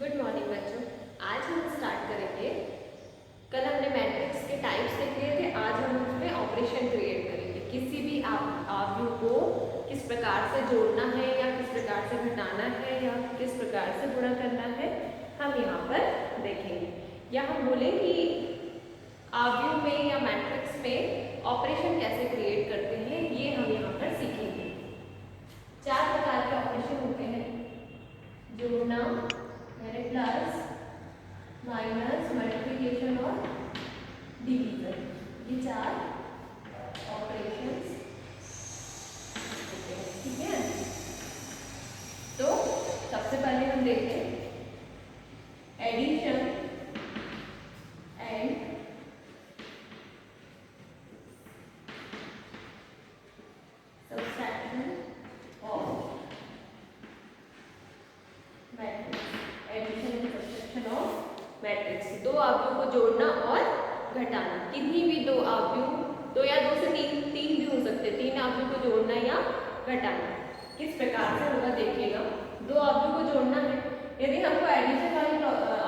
Good morning बच्चों। आज हम स्टार्ट करेंगे। कल हमने मैट्रिक्स के टाइप्स देख लिए थे, आज हम उसमें ऑपरेशन क्रिएट करेंगे। किसी भी आव्यूह को किस प्रकार से जोड़ना है या किस प्रकार से घटाना है या किस प्रकार से गुणा करना है, हम यहाँ पर देखेंगे। या हम बोलें कि आव्यूह में या मैट्रिक्स में ऑपरेशन कैसे क्रिएट करते हैं, ये हम यहाँ पर सीखेंगे। 4 प्रकार के ऑपरेशन होते हैं: जोड़ना, यानी प्लस, माइनस, मल्टीप्लिकेशन और डिवीजन। ये 4 ऑपरेशंस होते हैं, ठीक है। तो सबसे पहले हम देखते हैं addition and subtraction of matrix. Addition and subtraction of matrix, दो आव्यूह को जोड़ना और घटाना। किन्हीं भी दो आव्यूह, दो या दो से तीन भी हो सकते, 3 आव्यूह को जोड़ना या घटाना। किस प्रकार से होगा देखिएगा। दो आव्यूह को जोड़ना है, यदि हमको एडिशन वाली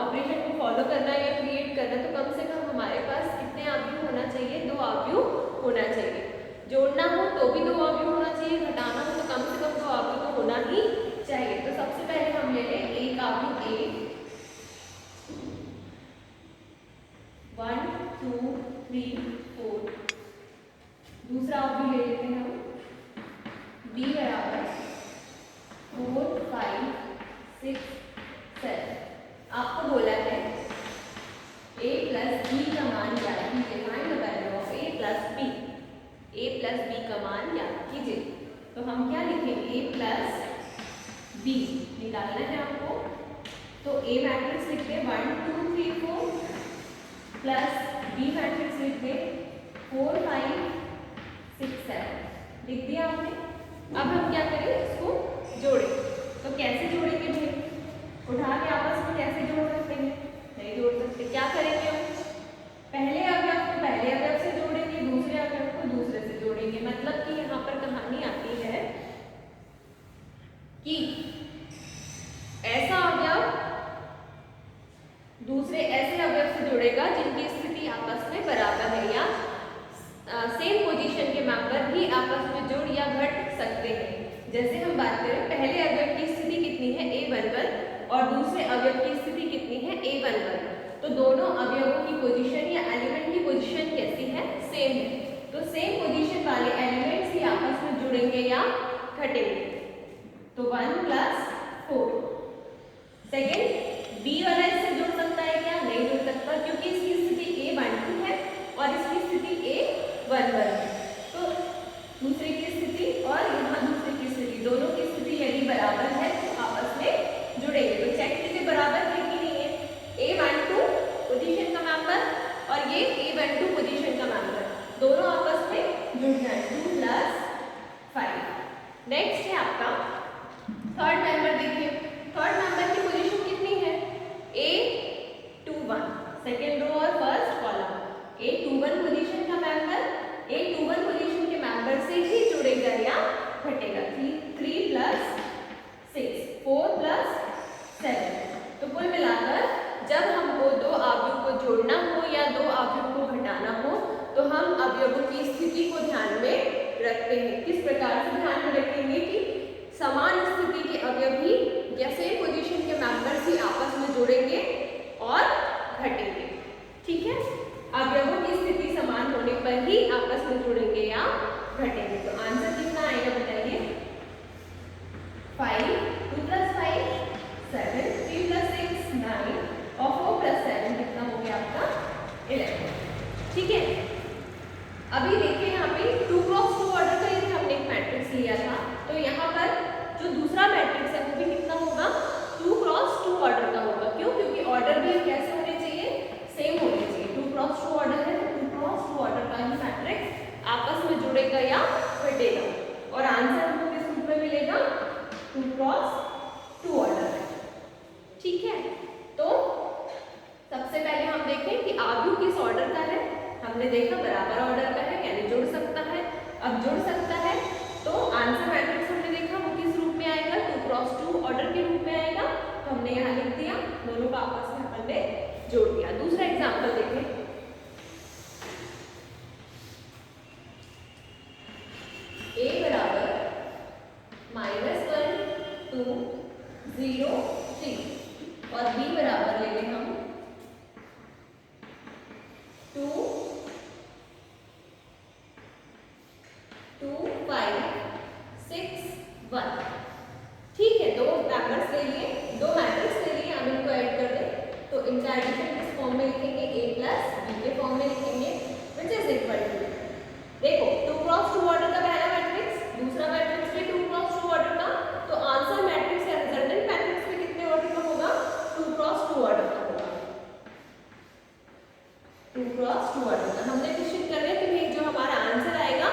ऑपरेशन को फॉलो करना है या क्रिएट करना है, तो कम से कम हमारे पास कितने आव्यूह होना चाहिए? 2 आव्यूह होना चाहिए। जोड़ना हो तो भी 2 आव्यूह होना चाहिए, घटाना हो तो कम से कम 2 आव्यूह तो होना ही चाहिए। तो सबसे पहले हम ले लें एक आव्यूह A, 1 2 3 4। दूसरा आव्यूह ले लेते हैं हम B बराबर 4 5 6 7। आपको बोला है A प्लस B का मान ज्ञात कीजिए। Find the value of A plus B। A plus B का मान ज्ञात कीजिए। तो हम क्या लिखेंगे? A प्लस B निकालना है आपको। तो A मैट्रिक्स लिखते हैं 1 2 3 4 प्लस B मैट्रिक्स लिखते 4 5 6 7। लिख दिया आपने। अब हम क्या करें? इसको जोड़ें। तो कैसे जोड़ेंगे भाई? उठा के आपस में कैसे जोड़ सकते हैं? नहीं जोड़ सकते। क्या करेंगे हम? पहले अवयव को पहले अवयव से जोड़ेंगे, दूसरे अवयव को दूसरे से जोड़ेंगे। मतलब कि यहाँ पर कहानी आती है कि ऐसा अवयव दूसरे ऐसे अवयव से जुड़ेगा जिनकी स्थिति आपस में बराबर है या सेम पोजीशन के मेंबर भी आपस में जुड़ या घट सकते हैं। जैसे हम बात करें, पहले अवयव की स्थिति कितनी है? A11 और दूसरे अवयव की स्थिति कितनी है? A11। तो दोनों अवयवों की पोजीशन या एलिमेंट की पोजीशन कैसी है? सेम है। तो सेम पोजीशन वाले एलिमेंट्स ही आपस में जुड़ेंगे या घटेंगे। तो 1 प्लस 4। सेकेंड, B वाला इससे जुड़ सकता है क्या? नहीं जुड़ सकता, क्योंकि इसकी स्थिति A12 है और इसकी स्थिति A11 है। तो दूसरे की स्थिति और यहाँ दूसरे की स्थिति, दोनों की स्थिति यदि बराबर है तो आपस में जुड़ेंगे। तो चेक कीजिए बराबर है कि नहीं है। A12 पोजीशन का मेंबर और ये A12 पोजीशन का मेंबर, दोनों आपस में जुड़ जाए। 2 प्लस 5। नेक्स्ट है आपका थर्ड मेंबर। देखिए थर्ड मेंबर की पोजीशन कितनी है? A21, सेकेंड रो और फर्स्ट कॉलम। A21 पोजीशन का मेंबर A21 पोजीशन के मेंबर से ही जुड़ेगा या घटेगा। 3 प्लस 6 4 प्लस 7। तो कुल मिलाकर जब हमको दो आव्यूह को जोड़ना हो या दो आव्यूह को घटाना हो, तो हम अवयवों की स्थिति को ध्यान में रखते हैं। किस प्रकार से ध्यान में रखेंगे कि समान स्थिति के अवयव ही या सेम पोजीशन के मेंबर्स ही आपस में जुड़ेंगे और घटेंगे। ठीक है, अवयवों की स्थिति समान होने पर ही आपस में जुड़ेंगे या घटेंगे। तो आंसर कितना आएगा बताइए? 5 2 प्लस 5 7 3 प्लस 6 9 और 4 प्लस 7 कितना हो गया आपका? 11। ठीक है, अभी देखिए यहाँ पे 2 क्रॉस 2 ऑर्डर का यदि हमने एक मैट्रिक्स लिया था, तो यहाँ पर जो दूसरा मैट्रिक्स है वो भी कितना होगा? 2 क्रॉस 2 ऑर्डर का होगा। क्यों? क्योंकि ऑर्डर भी कैसे होने चाहिए? सेम होने चाहिए। 2 क्रॉस 2 ऑर्डर है तो 2 क्रॉस 2 ऑर्डर का ही मैट्रिक्स आपस में जुड़ेगा या घटेगा। और आंसर हमको किस रूप में मिलेगा? 2 क्रॉस 2 ऑर्डर। ठीक है, तो सबसे पहले हम देखें कि आव्यूह किस ऑर्डर का है। हमने देखा बराबर ऑर्डर का है, यानी जुड़ सकता है। अब जुड़ सकता है तो आंसर मैट्रिक्स हमने देखा वो किस रूप में आएगा? 2 क्रॉस 2 ऑर्डर के रूप में आएगा। तो हमने यहाँ लिख दिया -1 2 0 3 और b बराबर ले लें हम 2 2 5 6 1। ठीक है, दो नंबर्स ले लिए, दो मैट्रिक्स ले लिए, हम इनको ऐड कर दें तो इनका एडिशन किस फॉर्म में लिखेंगे, a प्लस b के फॉर्म में लिखेंगे, विच इज इक्वल टू, देखो 2 क्रॉस 2 ऑर्डर का पहला मैट्रिक्स, दूसरा मैट्रिक्स भी 2 क्रॉस 2 ऑर्डर का, तो आंसर मैट्रिक्स या रिजल्टेंट मैट्रिक्स में कितने ऑर्डर का होगा, 2 क्रॉस 2 ऑर्डर का होगा, 2 क्रॉस 2 ऑर्डर का। हमने क्वेश्चन कर रहे हैं कि भाई जो हमारा आंसर आएगा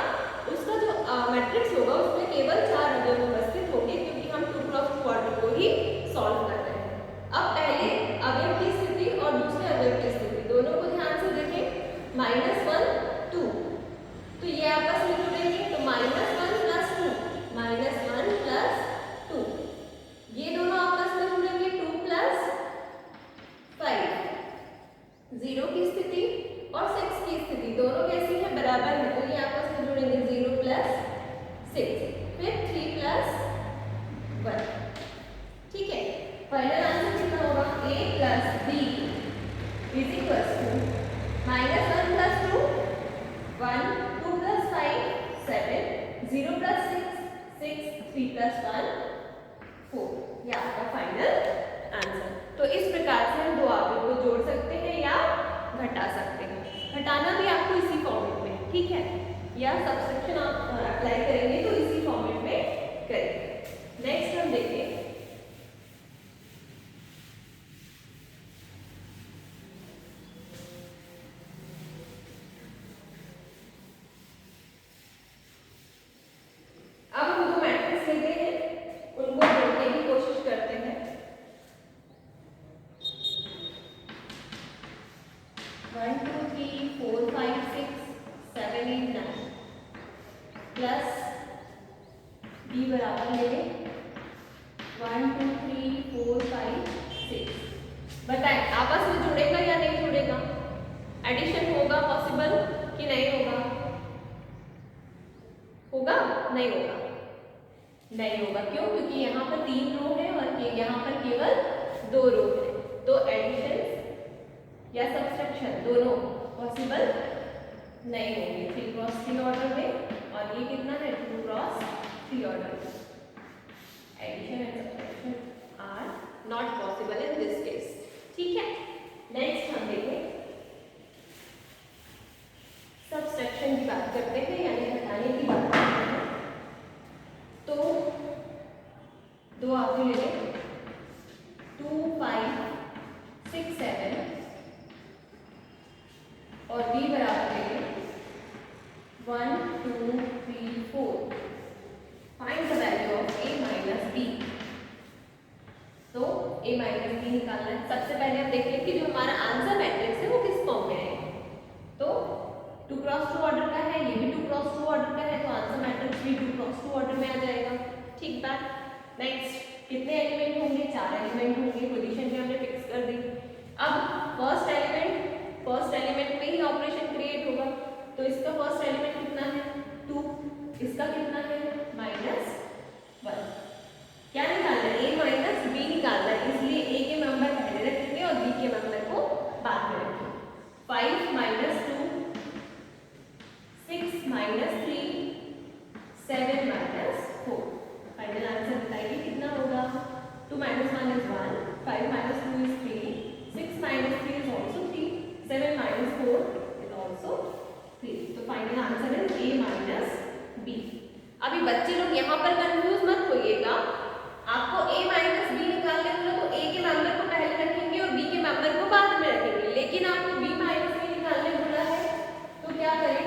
उसका जो मैट्रिक्स होगा उसमें केवल 4 अवयव उपस्थित होंगे, क्योंकि हम 2 क्रॉस 2 ऑर्डर को ही सॉल्व कर रहे हैं। अब पहले अवयव की स्थिति और दूसरे अवयव की स्थिति दोनों को ध्यान से देखें। -1 2, तो ये आपस में जुड़ेंगे, तो -1 + 2 -1 + 2, ये दोनों आपस में जुड़ेंगे 2 + 5। 0 की स्थिति और 6 की स्थिति दोनों कैसी है, बराबर है, तो ये आपस में जुड़ेंगे 0 + 6, फिर 3 + 1। ठीक है, फाइनल आंसर कितना होगा, a + b = -1 + 2 1 2 + 5 7 0 + 6 6 3 + 1 4, ये आपका फाइनल आंसर। तो इस प्रकार से हम दो आंकड़ों को जोड़ सकते हैं या घटा सकते हैं। घटाना भी आपको इसी फॉर्मेट में, ठीक है, या सब्सट्रैक्शन आप अप्लाई करेंगे तो इसी फॉर्मेट में करेंगे। नेक्स्ट हम देखें प्लस b बराबर ले लें 1 2 3 4 5 6। बताएं आपस में जुड़ेगा या नहीं जुड़ेगा, एडिशन होगा पॉसिबल कि नहीं होगा, होगा नहीं होगा, नहीं होगा, क्यों, क्योंकि यहाँ पर 3 रो है और यहाँ पर केवल 2 रो है, तो एडिशन या सब्सट्रैक्शन दोनों पॉसिबल नहीं होंगे 3 क्रॉस 3 ऑर्डर में, और ये कितना है 2 क्रॉस 3 ऑर्डर में। Addition and subtraction are not possible in this case. ठीक है, नेक्स्ट हम देखें सब्सट्रैक्शन की बात करते हैं, यानी घटाने की बात करते हैं। तो दो आगे ले लें 2 5 6 7 और b बराबर ले लें 1 2 3 4। Find the value of a minus b। तो a माइनस b निकालना है। सबसे पहले हम देख लें कि जो हमारा आंसर मैट्रिक्स है वो किस फॉर्म में है। तो 2 क्रॉस 2 ऑर्डर का है, ये भी 2 क्रॉस 2 ऑर्डर का है, तो आंसर मैट्रिक्स भी 2 क्रॉस 2 ऑर्डर में आ जाएगा। ठीक बात। नेक्स्ट कितने एलिमेंट होंगे, 4 एलिमेंट होंगे, पोजीशन भी हमने फिक्स कर दी। अब फर्स्ट एलिमेंट में ही ऑपरेशन क्रिएट होगा, तो इसका फर्स्ट एलिमेंट कितना है 2, इसका कितना है -1। क्या निकालना है, a माइनस b निकालना है, इसलिए a के मेंबर पहले रखेंगे और b के मेंबर को बाद में रखेंगे। 5 - 2 6 - 3 7 - 4। फाइनल आंसर बताइए कितना होगा। 2 - 1 is 1, 5 - 2 is 3, 6 - 3 is also 3, 7 - 4 is also 3। तो फाइनल आंसर है a माइनस b। अभी बच्चे लोग यहाँ पर कंफ्यूज मत होइएगा, आपको a माइनस b निकालने बोला तो a के मेंबर को पहले रखेंगे और b के मेंबर को बाद में रखेंगे, लेकिन आपको b माइनस b निकालने बोला है तो क्या करें,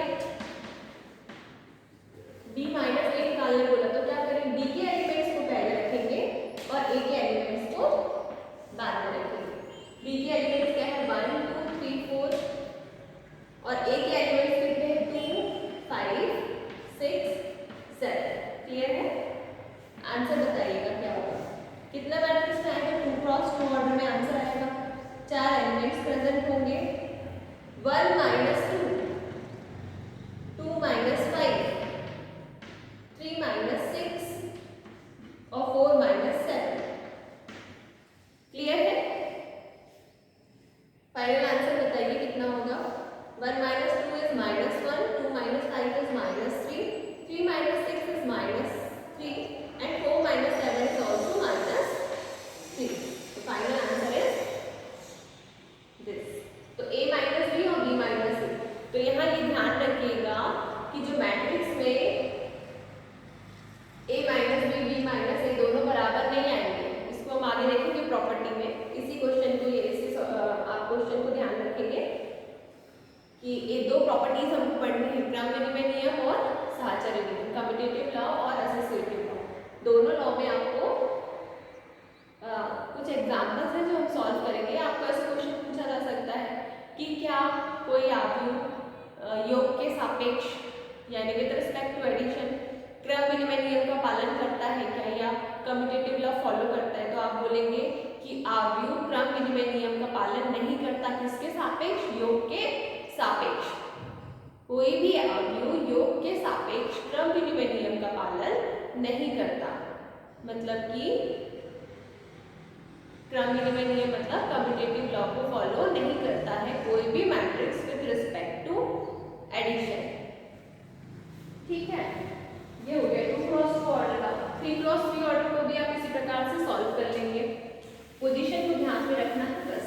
b माइनस a निकालने बोला तो क्या करें, b के एलिमेंट्स को पहले रखेंगे और a के एलिमेंट्स को बाद में रखेंगे। b के एलिमेंट्स क्या है 1 2 3 4 और a के एलिमेंट्स कितने हैं 2 5 6 7। क्लियर है। आंसर बताइएगा क्या होगा, कितना मैट्रिक्स में आएगा 2 क्रॉस 2 ऑर्डर में आंसर आएगा। 4 एलिमेंट्स प्रेजेंट होंगे 1 - 2 2 - 5 3 - 6 4 माइनस 7। क्लियर है? फाइनल आंसर बताइए कितना होगा। 1 minus 2 is -1, 2 minus 5 is -3, 3 minus 6 is -3 and 4 minus 7 is also -3। तो फाइनल आंसर इज दिस। तो a माइनस b और b माइनस c। तो यहाँ ये ध्यान रखिएगा कि जो मैट्रिक्स में a minus b b minus a दोनों बराबर नहीं आएंगे। इसको हम आगे देखेंगे प्रॉपर्टी में। इसी क्वेश्चन को आप क्वेश्चन को ध्यान रखेंगे कि ये दो प्रॉपर्टीज हमको पढ़नी है, क्रम-विनिमय नियम और साहचर्य नियम, कम्यूटेटिव लॉ और एसोसिएटिव लॉ। दोनों लॉ में आपको कुछ एग्जांपल्स हैं जो हम सॉल्व करेंगे। आपको ऐसे क्वेश्चन पूछा जा सकता है कि क्या कोई आव्यूह योग के सापेक्ष यानी विद रिस्पेक्ट टू एडिशन क्रम-विनिमय नियम का पालन करता है क्या, या कम्यूटेटिव लॉ फॉलो करता है। तो आप बोलेंगे कि आव्यूह क्रम-विनिमय नियम का पालन नहीं करता। किसके सापेक्ष? योग के सापेक्ष। कोई भी आव्यूह योग के सापेक्ष क्रम-विनिमय नियम का पालन नहीं करता। मतलब कि क्रम-विनिमय नियम मतलब कम्यूटेटिव लॉ को फॉलो नहीं करता है कोई भी matrix with respect to addition. ठीक है, ये हो गया 2 क्रॉस 2 ऑर्डर का। 3 क्रॉस 3 ऑर्डर को भी आप इसी प्रकार से सॉल्व कर लेंगे। पोजीशन को ध्यान में रखना है बस।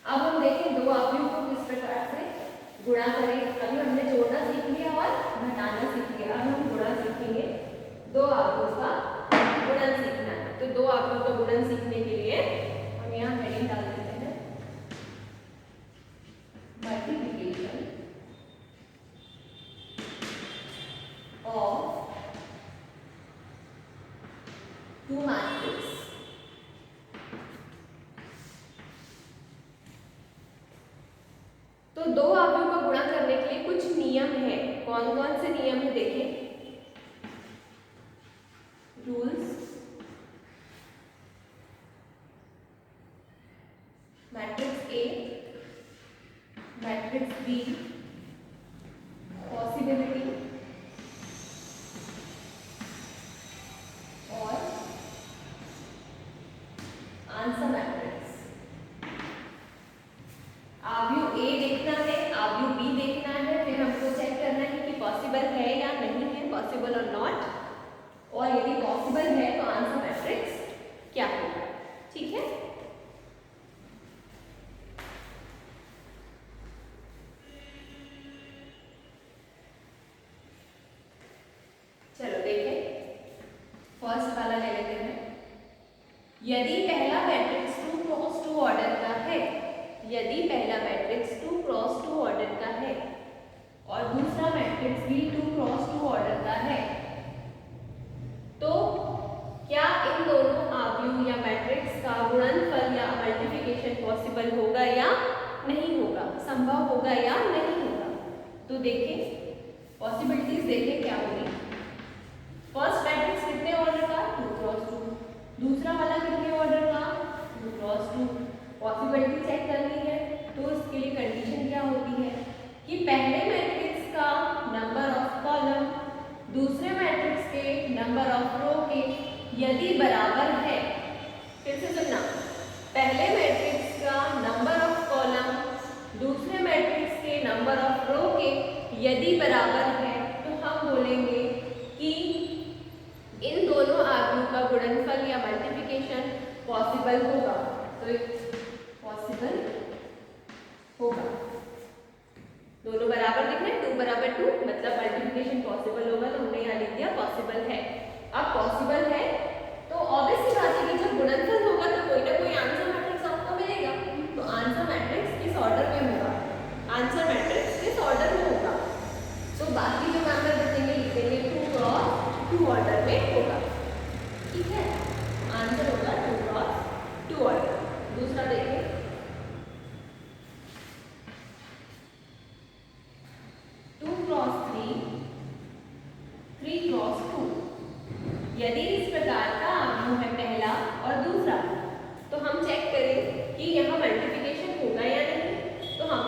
अब हम देखें दो आव्यूह को किस प्रकार से गुणा करें। अभी हमने जोड़ना सीख लिया और घटाना सीख लिया। अब हम गुणा सीखेंगे। दो आव्यूह का गुणन सीखना है। तो दो आव्यूह का गुणन सीखने के लिए हम यहाँ हेडिंग डाल देते हैं, मल्टीप्लिकेशन ऑफ 2 मैट्रिक्स तो दो आव्यूह का गुणा करने के लिए कुछ नियम है। कौन कौन से नियम है देखें। Rules, matrix A, matrix B, possibility और आंसर मैट्रिक्स। आव्यूह ए देखना है, आव्यूह बी देखना है, फिर हमको चेक करना है कि पॉसिबल है या नहीं है, पॉसिबल और नॉट, और यदि पॉसिबल है तो आंसर मैट्रिक्स क्या होगा। ठीक है, चलो देखें। फर्स्ट वाला ले लेते हैं। यदि पहला मैट्रिक्स 2 क्रॉस 2 ऑर्डर का है, यदि पहला मैट्रिक्स 2 क्रॉस 2 ऑर्डर का है और दूसरा मैट्रिक्स भी 2 क्रॉस 2 ऑर्डर का है, तो क्या इन दोनों आव्यूह या मैट्रिक्स का गुणनफल या मल्टीप्लिकेशन पॉसिबल होगा या नहीं होगा, संभव होगा या नहीं होगा। तो देखें पॉसिबिलिटीज देखें क्या होगी। फर्स्ट मैट्रिक्स कितने ऑर्डर का? 2 क्रॉस 2। दूसरा वाला कितने ऑर्डर का? 2 क्रॉस 2। पॉसिबिलिटी चेक करनी है तो इसके लिए कंडीशन क्या होती है कि पहले मैट्रिक्स का नंबर ऑफ कॉलम दूसरे मैट्रिक्स के नंबर ऑफ रो के यदि बराबर है। फिर से सुनना, पहले मैट्रिक्स का नंबर ऑफ कॉलम दूसरे मैट्रिक्स के नंबर ऑफ रो के यदि बराबर है तो हम बोलेंगे कि इन दोनों आव्यूह का गुणनफल या मल्टीप्लिकेशन पॉसिबल होगा। तो पॉसिबल होगा, दोनों बराबर दिख रहे हैं, 2 बराबर 2 मतलब मल्टीप्लिकेशन पॉसिबल होगा। तो हमने यहाँ लिख दिया पॉसिबल है। अब पॉसिबल है तो ऑब्वियस सी बात है कि जब गुणनफल होगा तो कोई ना कोई आंसर मैट्रिक्स आपको मिलेगा। तो आंसर मैट्रिक्स किस ऑर्डर में होगा? आंसर मैट्रिक्स किस ऑर्डर में होगा? तो बाकी जो मेंबर बचेंगे लिख देंगे 2 क्रॉस 2 ऑर्डर में होगा। ठीक है, आंसर होगा 2 क्रॉस 2 ऑर्डर। दूसरा देखिए, यदि इस प्रकार का आव्यूह है पहला और दूसरा, तो हम चेक करें कि यहाँ मल्टीप्लिकेशन होगा या नहीं। तो हम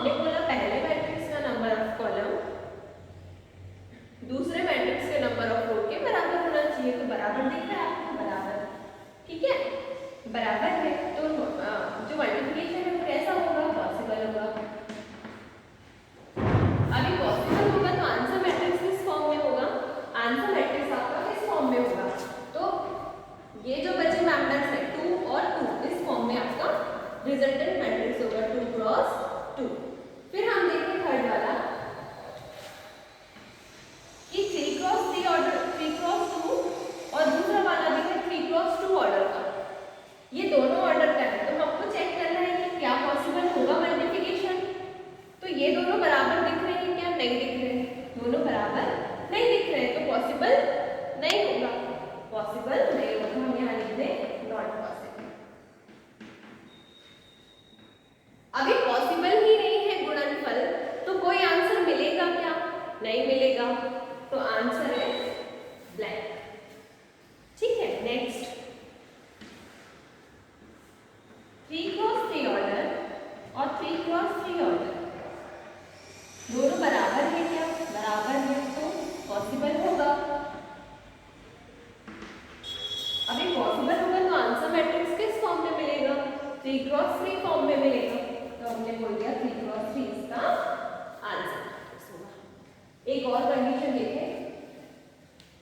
और कंडीशन देखें,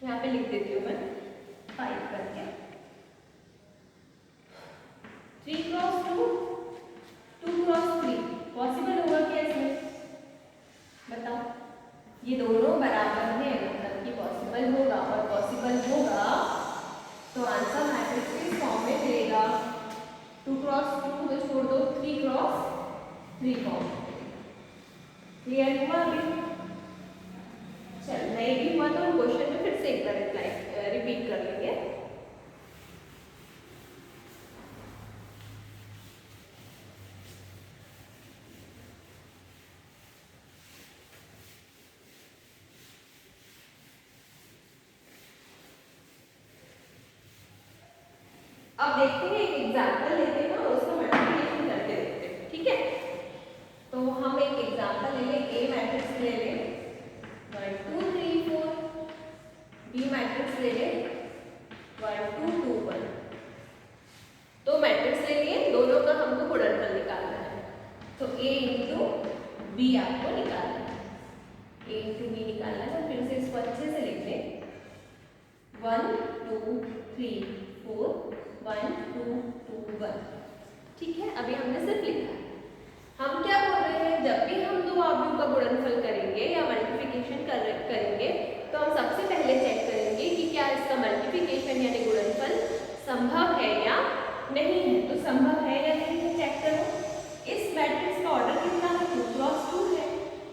यहाँ पे लिख देती हूँ मैं 5 करके। 3 क्रॉस 2, 2 क्रॉस 3 पॉसिबल होगा क्या इसमें? बताओ, ये दोनों बराबर हैं, मतलब कि पॉसिबल होगा, और पॉसिबल होगा तो आंसर मैट्रिक्स के फॉर्म में मिलेगा। 2 क्रॉस 2 तो छोड़ दो, 3 क्रॉस 3 फॉर्म। क्लियर हुआ अभी? चल, नहीं भी हुआ तो हम क्वेश्चन में फिर से एक बार रिपीट कर लेंगे। अब देखते हैं, एक एग्जांपल लेते हैं और उसका मल्टीप्लिकेशन करके देखते हैं, ठीक है? तो हम एक एग्जांपल ले लें, ए मैट्रिक्स ले लें 1 2 3 4, बी मैट्रिक्स ले लें 1 2 2 1। तो मैट्रिक्स ले लिए, दोनों का हमको गुणनफल निकालना है। तो ए इंटू बी आपको निकालना है, ए इंटू बी निकालना है। तो फिर से इसको अच्छे से लिख लें 1 2 3 4 1 2 2 1। ठीक है, अभी हमने सिर्फ लिखा है। हम क्या बोल रहे हैं, जब भी हम दो आव्यूह का गुणनफल करेंगे या मल्टीप्लिकेशन करेंगे तो हम सबसे पहले चेक करेंगे कि क्या इसका मल्टीप्लिकेशन यानी गुणनफल संभव है या नहीं है। तो संभव है या नहीं है चेक करो। इस मैट्रिक्स का ऑर्डर कितना है? 2 क्रॉस 2 है,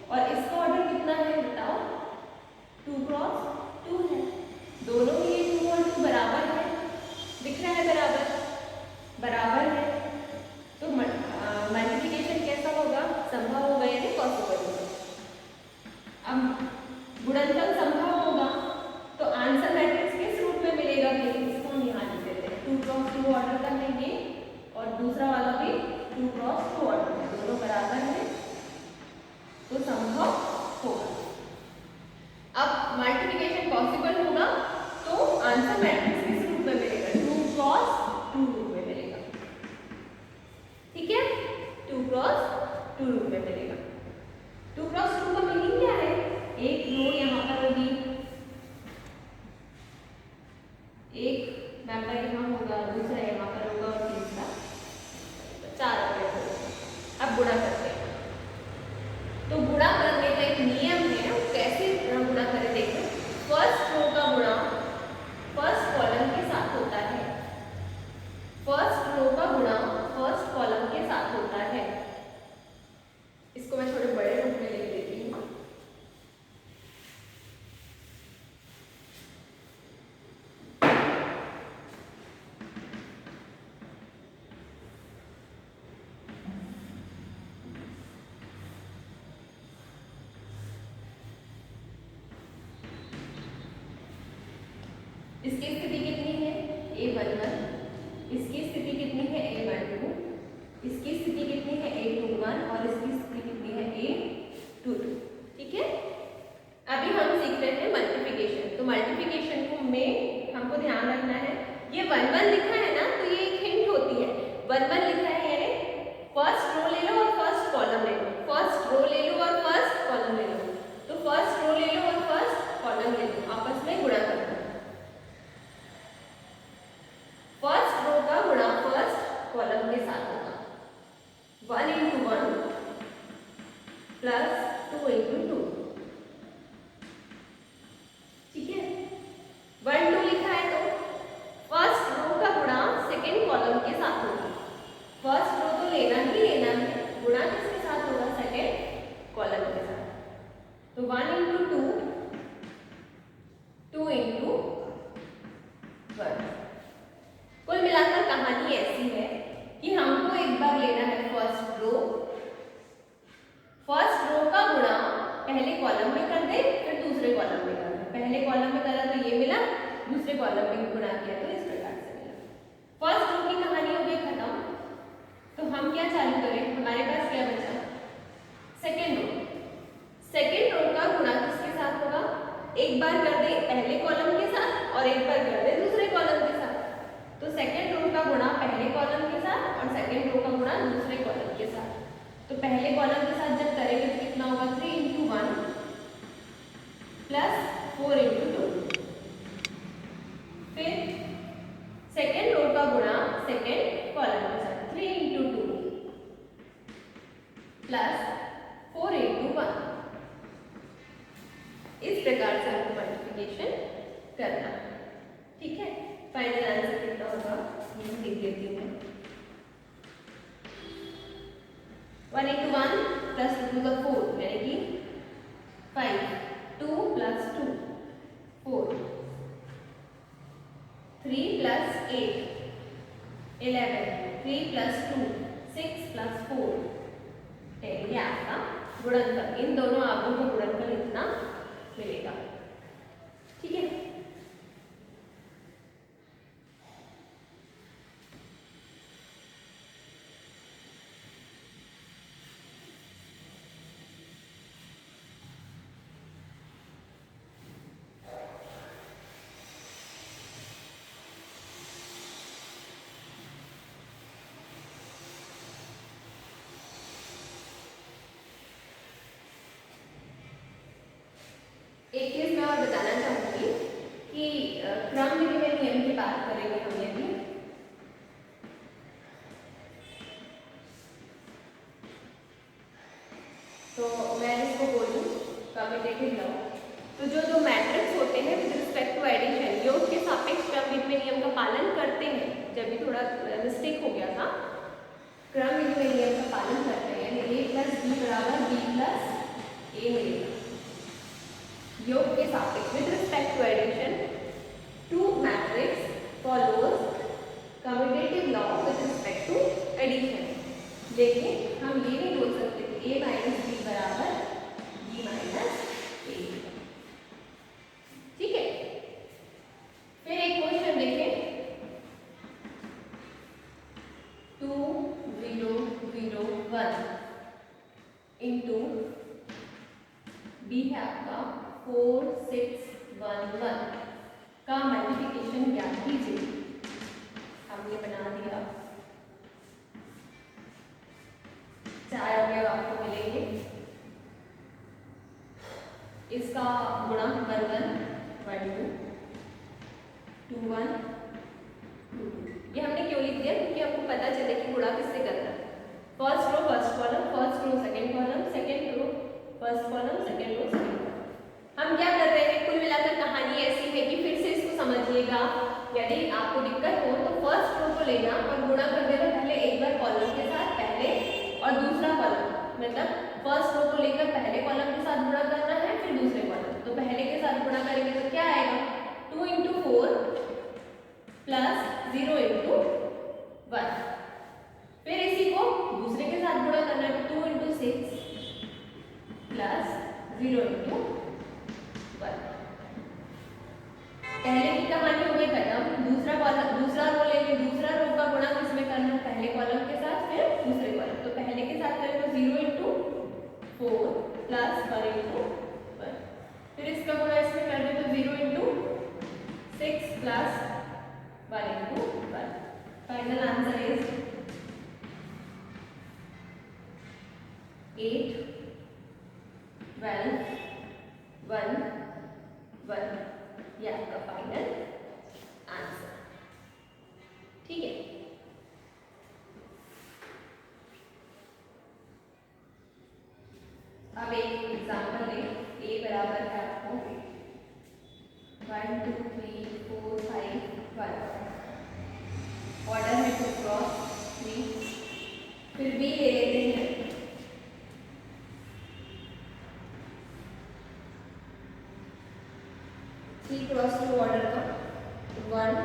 और इसका ऑर्डर कितना है बताओ? 2 क्रॉस 2 है। दोनों में ये 2 और 2 बराबर है, दिख रहा है बराबर, बराबर है। तो मल्टीप्लिकेशन कैसा होगा? संभव होगा यानी पॉसिबल होगा। अब गुणनफल संभव होगा तो आंसर मैट्रिक्स किस रूप में मिलेगा? इसको हम यहाँ लिख देते हैं 2 क्रॉस 2 ऑर्डर का है ये, और दूसरा वाला भी 2 क्रॉस 2 ऑर्डर है, दोनों बराबर है तो संभव होगा। अब मल्टीप्लिकेशन पॉसिबल होगा तो आंसर मैट्रिक्स किस रूप में मिलेगा? 2 क्रॉस 2 रूप में मिलेगा, ठीक है? 2 क्रॉस 2 रूप में मिलेगा। 2 क्रॉस 2 का मीनिंग क्या है? एक रो यहाँ पर होगी, एक मेंबर यहाँ होगा, दूसरा यहाँ पर होगा, और तीसरा 4 होगा। अब गुणा करते हैं, तो गुणा करने का एक नियम है, कैसे गुणा करें देखो। फर्स्ट रो का गुणा फर्स्ट कॉलम के साथ होता है, फर्स्ट रो का गुणा फर्स्ट कॉलम के साथ होता है। इसको मैं थोड़े बड़े रूप में लिख देती हूँ। इसकी स्थिति कितनी है? A11। इसकी स्थिति कितनी है? A12। इसकी स्थिति कितनी है? A21, और इसकी स्थिति कितनी है? A22। ठीक है, अभी हम सीख रहे हैं मल्टीप्लिकेशन। तो मल्टीप्लिकेशन को में हमको ध्यान रखना है, ये 1 1 लिखा है ना, तो ये एक हिंट होती है। 1 1 लिखा है यानी फर्स्ट रो ले लो और फर्स्ट कॉलम ले लो, फर्स्ट रो ले लो और फर्स्ट कॉलम ले लो। तो फर्स्ट रो ले लो और फर्स्ट कॉलम ले लो, आपस में गुणा करना। फर्स्ट रो का गुणा फर्स्ट कॉलम के साथ होगा, 1 इंटू 1 प्लस 2 इंटू 2। ठीक है, 1 2 लिखा है तो फर्स्ट रो का गुणा सेकेंड कॉलम के साथ होगा। फर्स्ट रो तो लेना ही लेना है, गुणा किसके साथ होगा? सेकेंड कॉलम के साथ। तो 1 इंटू 2, 2 इंटू 1। कुल मिलाकर कहानी ऐसी है कि हमको एक बार लेना है फर्स्ट रो, फर्स्ट रो का गुणा पहले कॉलम में कर दे, फिर दूसरे कॉलम में कर दे। पहले कॉलम में करा तो ये मिला, दूसरे कॉलम में गुणा किया तो इस प्रकार से मिला। फर्स्ट रो की कहानी हो गई खत्म। तो हम क्या चालू करें? हमारे पास क्या बचा? Second row. सेकेंड रो का गुणा किसके साथ होगा? एक बार कर दे पहले कॉलम के साथ और एक बार कर दे दूसरे कॉलम के साथ। तो सेकेंड रो का गुणा पहले कॉलम के साथ और सेकेंड रो का गुणा दूसरे कॉलम के साथ। तो पहले कॉलम के साथ जब करेंगे तो कितना होगा? 3 इंटू 1 प्रकार से आपको मल्टीप्लिकेशन करना। ठीक है, फाइनल आंसर कितना होगा ये लिख देती हूँ मैं। 1 into 1 plus 2 to the 4 यानी कि 5, 2 plus 2 4, 3 plus 8 11, 3 plus 2 6 plus 4 10। ये आपका गुणनफल, इन दोनों आंकड़ों का गुणनफल इतना मिलेगा। ठीक है, एक चीज मैं और बताना चाहूंगी कि क्रम विनिमय नियम की बात करेंगे हम यदि, तो मैं इसको बोलूं कम्यूटेटिव लॉ। तो जो दो मैट्रिक्स होते हैं विद रिस्पेक्ट टू एडिशन योग के सापेक्ष क्रम विनिमय नियम का पालन करते हैं, जब भी थोड़ा मिस्टेक हो गया था, क्रम विनिमय नियम का पालन करते हैं यानी a प्लस बी बराबर b प्लस a मिलेगा। योग के सापेक्ष with respect to addition to matrix follows commutative law with respect to addition. लेकिन हम ये नहीं बोल सकते कि a माइनस बी बराबर b माइनस a। ठीक है, फिर एक क्वेश्चन देखें, 2 0 0 1 इंटू बी है आपका 4 6 1 1 का मल्टीप्लिकेशन ज्ञात कीजिए। हमने बना दिया, 4 अवयव आपको मिलेंगे, इसका गुणा 1 1 1 2 2 1 2 2। ये हमने क्यों लिख दिया, क्योंकि आपको पता चले कि गुणा किससे करना है। First row first column, first row second column, second row first column, second row second column. हम क्या कर रहे हैं, कुल मिलाकर कहानी ऐसी है कि फिर से इसको समझिएगा। यदि आपको दिक्कत हो तो फर्स्ट रो को लेना और गुणा कर देना पहले एक बार कॉलम के साथ पहले, और दूसरा कॉलम मतलब फर्स्ट रो को लेकर पहले कॉलम के साथ गुणा करना है, फिर दूसरे कॉलम। तो पहले के साथ गुणा करेंगे तो क्या आएगा, 2 into 4 प्लस 0 into 1। फिर इसी को दूसरे के साथ गुणा करना है, 2 into 6 प्लस 0 into 1। पहले की कहानी हो गई खत्म। दूसरा कॉलम, दूसरा रो लेंगे, दूसरा रो का गुणा किसमें करना है, पहले कॉलम के साथ फिर दूसरे कॉलम। तो पहले के साथ करें तो 0 into 4 प्लस 1 into 1। फिर इसका गुणा इसमें कर दे तो 0 into 6 plus 1 into 1। Final answer is 8 12 1 1। ये आपका फाइनल आंसर। ठीक है, अब एक एग्जांपल लें। a बराबर है आपको 1 2 3 4 5 1, ऑर्डर है 2 क्रॉस 3। फिर b ले लेते हैं, 3 क्रॉस 2 ऑर्डर का 1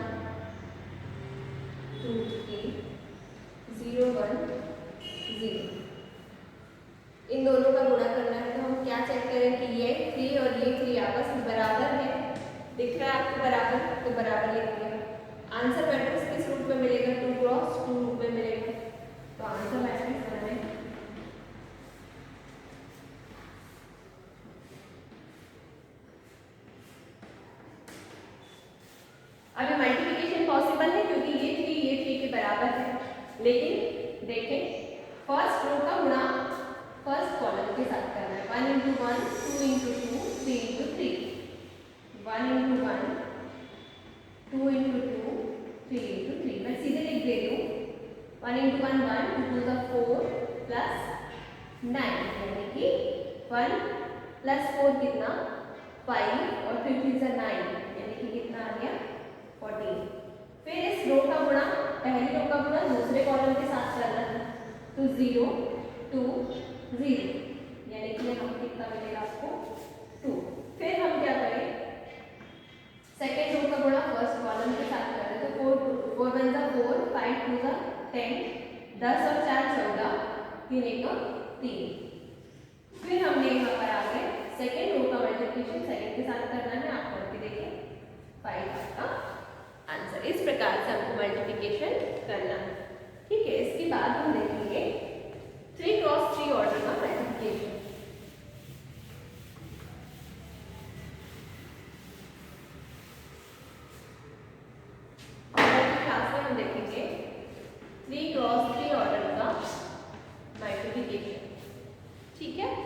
2 3 0 1 0। इन दोनों का गुणा करना है तो हम क्या चेक करें कि ये 3 और ये 3 आपस में बराबर है। दिख रहा है आपको बराबर, तो बराबर लिखेंगे। आंसर मैट्रिक्स किस रूप में मिलेगा, 2 क्रॉस 2 रूप में मिलेगा। तो आंसर मैट्रिक्स बनाए, अभी मल्टीप्लिकेशन पॉसिबल है क्योंकि ये 3 के बराबर है। लेकिन देखें फर्स्ट रो का गुणा फर्स्ट कॉलम के साथ करना है, 1 into 1 2 into 2 3 into 3, 1 into 1 2 into 2 3 into 3। मैं सीधे लिख देती हूँ 1 into 1 1 2 to the 4 प्लस 9 यानी कि 1 प्लस 4 कितना 5 और 3 3 9, यानी कि कितना आ गया 14। फिर इस रो का गुणा, पहली रो का गुणा दूसरे कॉलम के साथ करना है, तो 0 2 0, यानी कि हम कितना मिलेगा आपको 2। फिर हम क्या करें, सेकेंड रो का गुणा फर्स्ट कॉलम के साथ करें, तो 4 1 4, 5 2 10, 10 और 4 14, 3 1 3। फिर हमने यहाँ पर आ गए सेकेंड रो का मल्टीप्लिकेशन सेकेंड के साथ करना है, आप करके देखिए 5 आपका आंसर। इस प्रकार से हमको मल्टीप्लिकेशन करना है, ठीक है। इसके बाद हम देखेंगे 3 क्रॉस 3 ऑर्डर का मल्टीप्लिकेशन। क्लास में हम देखेंगे 3 क्रॉस 3 ऑर्डर का मल्टीप्लिकेशन, ठीक है।